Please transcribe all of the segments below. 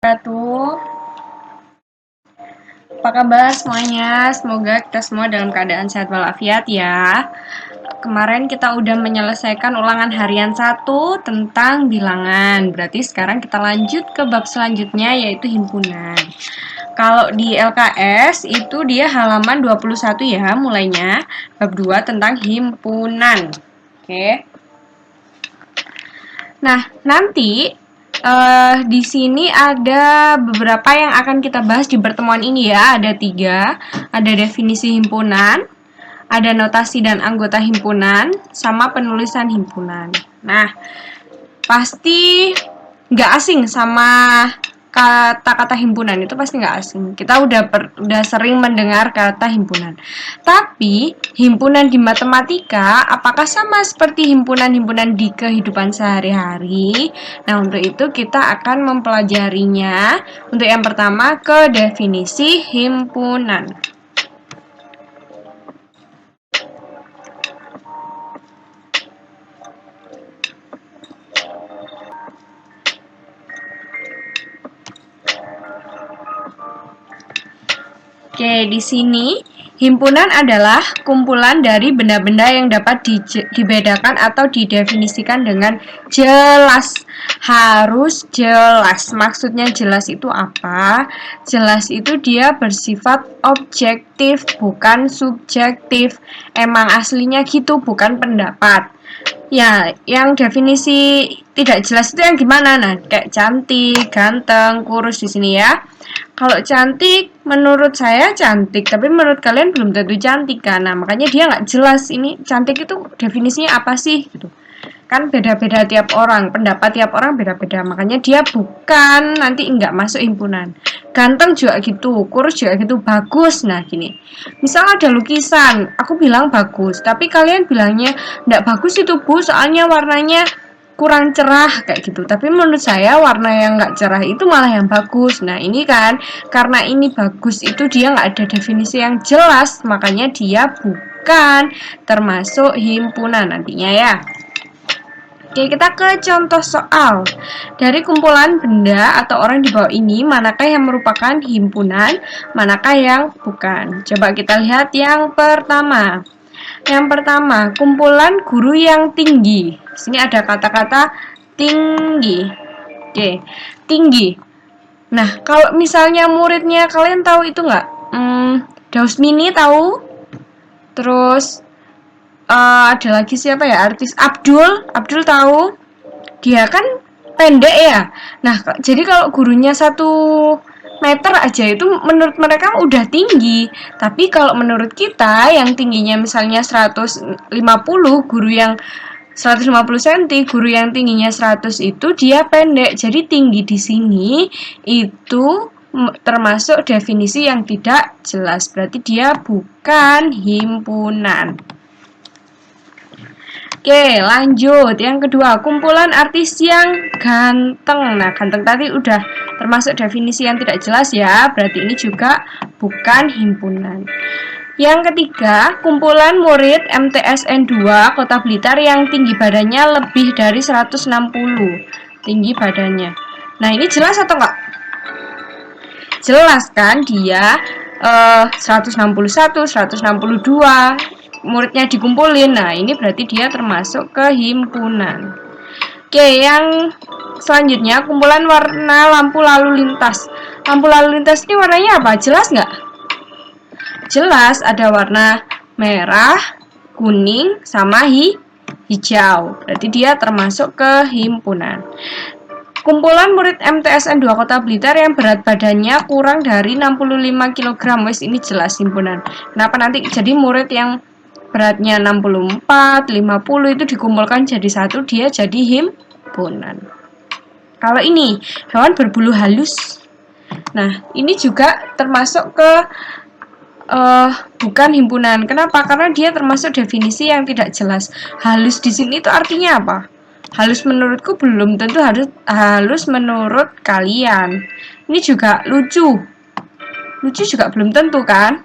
Wabarakatuh. Apa kabar semuanya? Semoga kita semua dalam keadaan sehat walafiat ya. Kemarin kita udah menyelesaikan ulangan harian 1 tentang bilangan. Berarti sekarang kita lanjut ke bab selanjutnya yaitu himpunan. Kalau di LKS itu dia halaman 21 ya mulainya. Bab 2 tentang himpunan. Oke. Nah, nanti di sini ada beberapa yang akan kita bahas di pertemuan ini ya. Ada 3. Ada definisi himpunan, ada notasi dan anggota himpunan, sama penulisan himpunan. Nah, pasti nggak asing sama kata-kata himpunan, itu pasti nggak asing. Kita udah sering mendengar kata himpunan. Tapi himpunan di matematika apakah sama seperti himpunan-himpunan di kehidupan sehari-hari? Nah, untuk itu kita akan mempelajarinya. Untuk yang pertama ke definisi himpunan. Oke, di sini himpunan adalah kumpulan dari benda-benda yang dapat dibedakan atau didefinisikan dengan jelas. Harus jelas. Maksudnya jelas itu apa? Jelas itu dia bersifat objektif, bukan subjektif. Emang aslinya gitu, bukan pendapat. Ya, yang definisi tidak jelas itu yang gimana? Nah, kayak cantik, ganteng, kurus di sini ya. Kalau cantik, menurut saya cantik, tapi menurut kalian belum tentu cantik kan? Nah, makanya dia nggak jelas ini cantik itu definisinya apa sih? Gitu. Kan beda-beda tiap orang, pendapat tiap orang beda-beda, makanya dia bukan nanti nggak masuk himpunan. Ganteng juga gitu, kurus juga gitu, bagus. Nah gini, misal ada lukisan, aku bilang bagus, tapi kalian bilangnya nggak bagus itu bu, soalnya warnanya kurang cerah kayak gitu. Tapi menurut saya warna yang nggak cerah itu malah yang bagus. Nah ini kan karena ini bagus itu dia nggak ada definisi yang jelas, makanya dia bukan termasuk himpunan nantinya ya. Oke, kita ke contoh soal. Dari kumpulan benda atau orang di bawah ini, manakah yang merupakan himpunan, manakah yang bukan? Coba kita lihat yang pertama. Yang pertama, kumpulan guru yang tinggi. Di sini ada kata-kata tinggi. Oke, tinggi. Nah, kalau misalnya muridnya kalian tahu itu nggak? Dausmini tahu? Terus ada lagi siapa ya, artis Abdul tahu, dia kan pendek ya. Nah jadi kalau gurunya 1 meter aja itu menurut mereka udah tinggi, tapi kalau menurut kita yang tingginya misalnya 150, guru yang 150 cm, guru yang tingginya 100 itu dia pendek. Jadi tinggi di sini itu termasuk definisi yang tidak jelas, berarti dia bukan himpunan. Oke, lanjut. Yang kedua, kumpulan artis yang ganteng. Nah, ganteng tadi udah termasuk definisi yang tidak jelas ya. Berarti ini juga bukan himpunan. Yang ketiga, kumpulan murid MTSN 2 Kota Blitar yang tinggi badannya lebih dari 160 tinggi badannya. Nah, ini jelas atau enggak? Jelas kan dia 161, 162 muridnya dikumpulin. Nah, ini berarti dia termasuk ke himpunan. Oke, yang selanjutnya kumpulan warna lampu lalu lintas. Lampu lalu lintas ini warnanya apa? Jelas nggak? Jelas, ada warna merah, kuning, sama hijau. Berarti dia termasuk ke himpunan. Kumpulan murid MTSN 2 Kota Blitar yang berat badannya kurang dari 65 kg. Wes ini jelas himpunan. Kenapa nanti jadi murid yang beratnya 64, 50 itu dikumpulkan jadi satu, dia jadi himpunan. Kalau ini hewan berbulu halus. Nah, ini juga termasuk ke bukan himpunan. Kenapa? Karena dia termasuk definisi yang tidak jelas. Halus di sini itu artinya apa? Halus menurutku belum tentu halus menurut kalian. Ini juga lucu. Lucu juga belum tentu kan?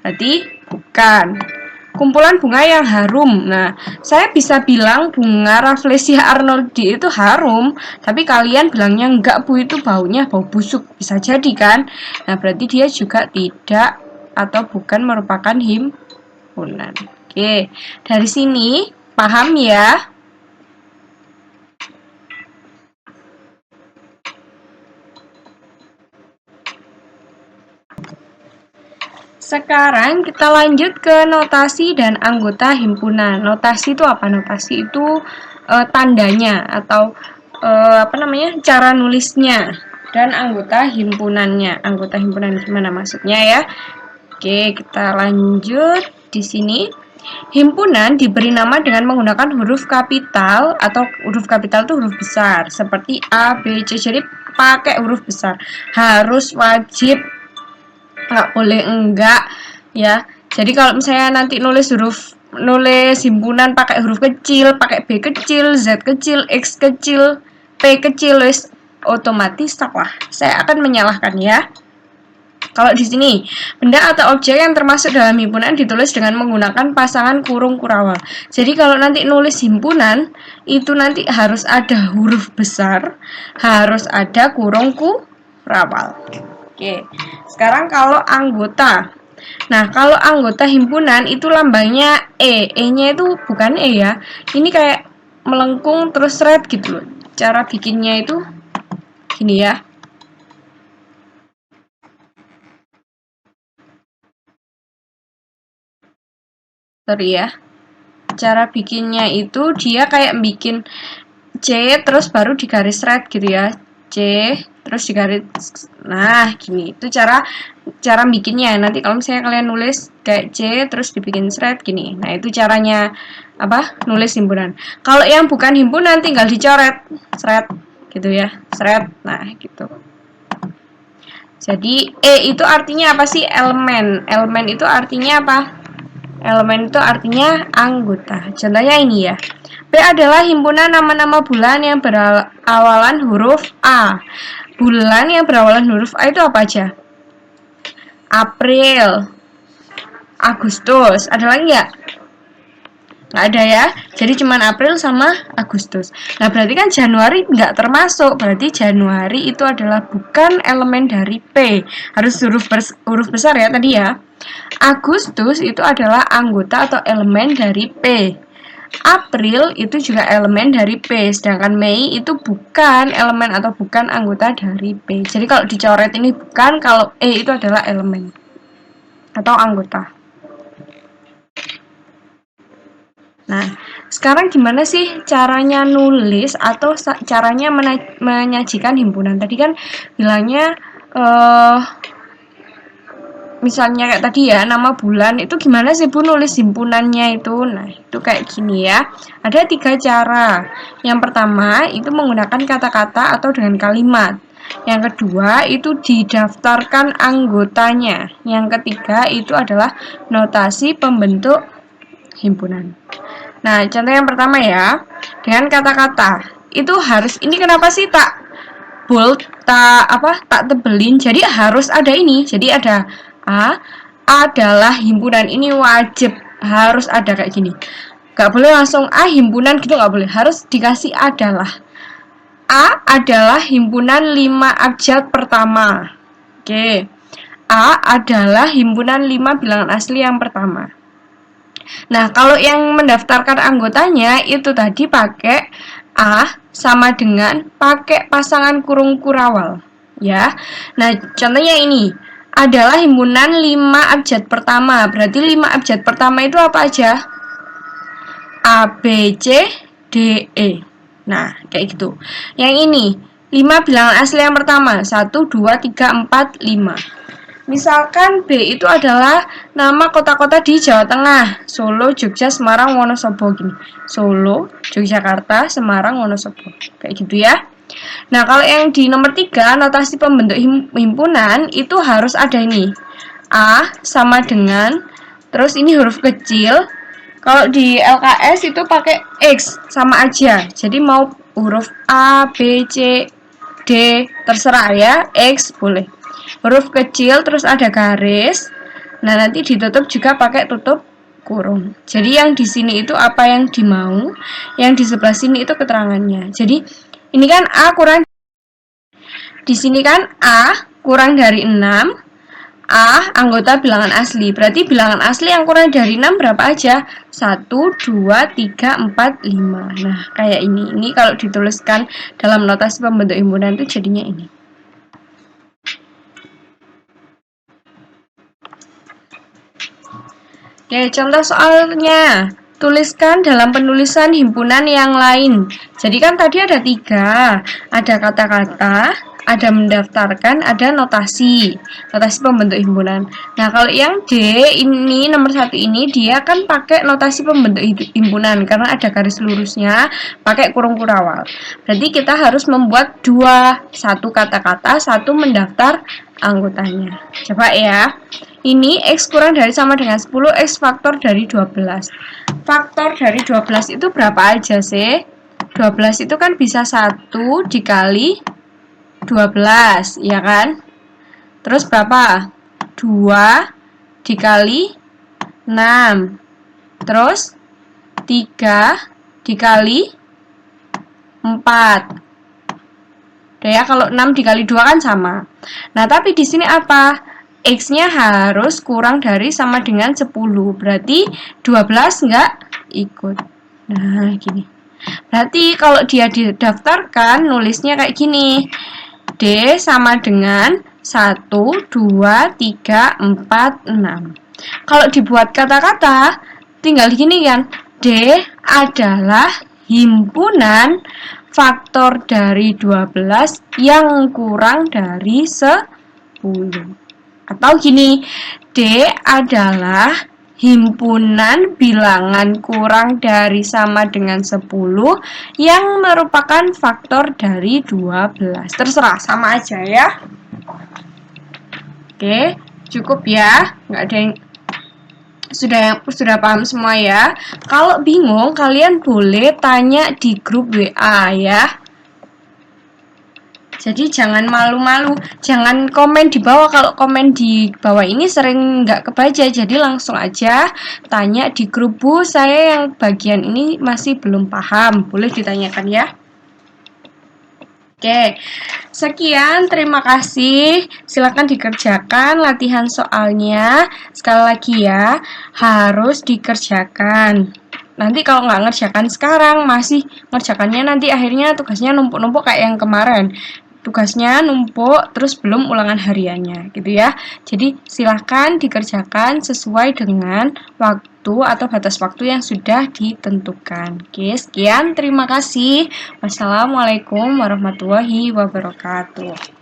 Berarti bukan. kumpulan bunga yang harum. Nah, saya bisa bilang bunga Rafflesia arnoldi itu harum, tapi kalian bilangnya enggak Bu, itu baunya bau busuk. Bisa jadi kan? Nah, berarti dia juga tidak atau bukan merupakan himpunan. Oke, dari sini paham ya? Sekarang kita lanjut ke notasi dan anggota himpunan. Notasi itu apa? Notasi itu tandanya atau cara nulisnya, dan anggota himpunannya. Anggota himpunan gimana maksudnya ya? Oke, kita lanjut di sini. Himpunan diberi nama dengan menggunakan huruf kapital, atau huruf kapital itu huruf besar seperti A, B, C. Jadi pakai huruf besar. Harus wajib, nggak boleh enggak ya. Jadi kalau misalnya nanti nulis himpunan pakai huruf kecil, pakai B kecil, Z kecil, X kecil, P kecil, otomatis salah. Saya akan menyalahkan ya. Kalau di sini, benda atau objek yang termasuk dalam himpunan ditulis dengan menggunakan pasangan kurung kurawal. Jadi kalau nanti nulis himpunan, itu nanti harus ada huruf besar, harus ada kurung kurawal. Oke, sekarang kalau anggota. Nah, kalau anggota himpunan itu lambangnya E. E-nya itu bukan E ya. Ini kayak melengkung terus red gitu loh. Cara bikinnya itu gini ya. Sorry ya. Cara bikinnya itu dia kayak bikin C terus baru digaris red gitu ya. C terus digaris, nah gini, itu cara bikinnya. Nanti kalau misalnya kalian nulis kayak C terus dibikin thread gini, nah itu caranya nulis himpunan. Kalau yang bukan himpunan tinggal dicoret thread gitu ya, thread, nah gitu. Jadi E itu artinya apa sih? Elemen. Elemen itu artinya apa? Elemen itu artinya anggota. Contohnya ini ya. B adalah himpunan nama-nama bulan yang berawalan huruf A. Bulan yang berawalan huruf A itu apa aja? April, Agustus. Ada lagi nggak? Nggak ada ya. Jadi cuman April sama Agustus. Nah, berarti kan Januari nggak termasuk. Berarti Januari itu adalah bukan elemen dari P. Harus huruf besar ya tadi ya. Agustus itu adalah anggota atau elemen dari P. April itu juga elemen dari P, sedangkan Mei itu bukan elemen atau bukan anggota dari P. Jadi kalau dicoret ini bukan, kalau E itu adalah elemen atau anggota. Nah, sekarang gimana sih caranya nulis atau caranya menyajikan himpunan? Tadi kan bilangnya misalnya kayak tadi ya, nama bulan itu gimana sih Bu nulis himpunannya itu? Nah, itu kayak gini ya. Ada 3 cara. Yang pertama itu menggunakan kata-kata atau dengan kalimat. Yang kedua itu didaftarkan anggotanya. Yang ketiga itu adalah notasi pembentuk himpunan. Nah, contoh yang pertama ya, dengan kata-kata. Itu harus, ini kenapa sih tak bold, tak tebelin? Jadi harus ada ini. Jadi ada A adalah himpunan, ini wajib harus ada kayak gini. Gak boleh langsung A himpunan gitu, gak boleh. Harus dikasih adalah. A adalah himpunan 5 abjad pertama. Oke. A adalah himpunan 5 bilangan asli yang pertama. Nah, kalau yang mendaftarkan anggotanya itu tadi pakai A sama dengan pakai pasangan kurung kurawal. Ya. Nah, contohnya ini adalah himpunan 5 abjad pertama. Berarti 5 abjad pertama itu apa aja? A, B, C, D, E. Nah, kayak gitu. Yang ini 5 bilangan asli yang pertama. 1, 2, 3, 4, 5. Misalkan B itu adalah nama kota-kota di Jawa Tengah. Solo, Jogja, Semarang, Wonosobo gini. Solo, Yogyakarta, Semarang, Wonosobo. Kayak gitu ya. Nah, kalau yang di nomor 3, notasi pembentuk himpunan itu harus ada ini. A sama dengan, terus ini huruf kecil. Kalau di LKS itu pakai X sama aja. Jadi mau huruf A, B, C, D, terserah ya. X boleh. Huruf kecil terus ada garis. Nah, nanti ditutup juga pakai tutup kurung. Jadi yang di sini itu apa yang dimau, yang di sebelah sini itu keterangannya. Jadi ini kan A kurang, di sini kan A kurang dari 6, A anggota bilangan asli. Berarti bilangan asli yang kurang dari 6 berapa aja? 1, 2, 3, 4, 5. Nah, kayak ini. Ini kalau dituliskan dalam notasi pembentuk himpunan itu jadinya ini. Oke, contoh soalnya. Tuliskan dalam penulisan himpunan yang lain. Jadi kan tadi ada 3. Ada kata-kata, ada mendaftarkan, ada notasi pembentuk himpunan. Nah, kalau yang D ini nomor 1 ini dia kan pakai notasi pembentuk himpunan karena ada garis lurusnya, pakai kurung kurawal. Berarti kita harus membuat 2, 1 kata-kata, 1 mendaftar anggotanya. Coba ya. Ini X kurang dari sama dengan 10, X faktor dari 12. Faktor dari 12 itu berapa aja sih? 12 itu kan bisa 1 dikali 12, ya kan? Terus berapa? 2 dikali 6. Terus 3 dikali 4. Udah ya, kalau 6 dikali 2 kan sama. Nah, tapi di sini apa? X-nya harus kurang dari sama dengan 10. Berarti 12 nggak ikut. Nah, gini. Berarti kalau dia didaftarkan, nulisnya kayak gini. D sama dengan 1, 2, 3, 4, 6. Kalau dibuat kata-kata, tinggal gini kan. D adalah himpunan faktor dari 12 yang kurang dari 10. Atau gini, D adalah himpunan bilangan kurang dari sama dengan 10 yang merupakan faktor dari 12. Terserah, sama aja ya. Oke, cukup ya. Nggak ada yang sudah paham semua ya. Kalau bingung, kalian boleh tanya di grup WA ya. Jadi jangan malu-malu, jangan komen di bawah. Kalau komen di bawah ini sering nggak kebaca, jadi langsung aja tanya di grup. Bu, saya yang bagian ini masih belum paham, boleh ditanyakan ya. Oke, sekian, terima kasih. Silakan dikerjakan latihan soalnya. Sekali lagi ya, harus dikerjakan. Nanti kalau nggak ngerjakan sekarang, masih ngerjakannya nanti akhirnya tugasnya numpuk-numpuk kayak yang kemarin. Tugasnya numpuk, terus belum ulangan hariannya, gitu ya. Jadi silahkan dikerjakan sesuai dengan waktu atau batas waktu yang sudah ditentukan. Oke, sekian, terima kasih. Wassalamualaikum warahmatullahi wabarakatuh.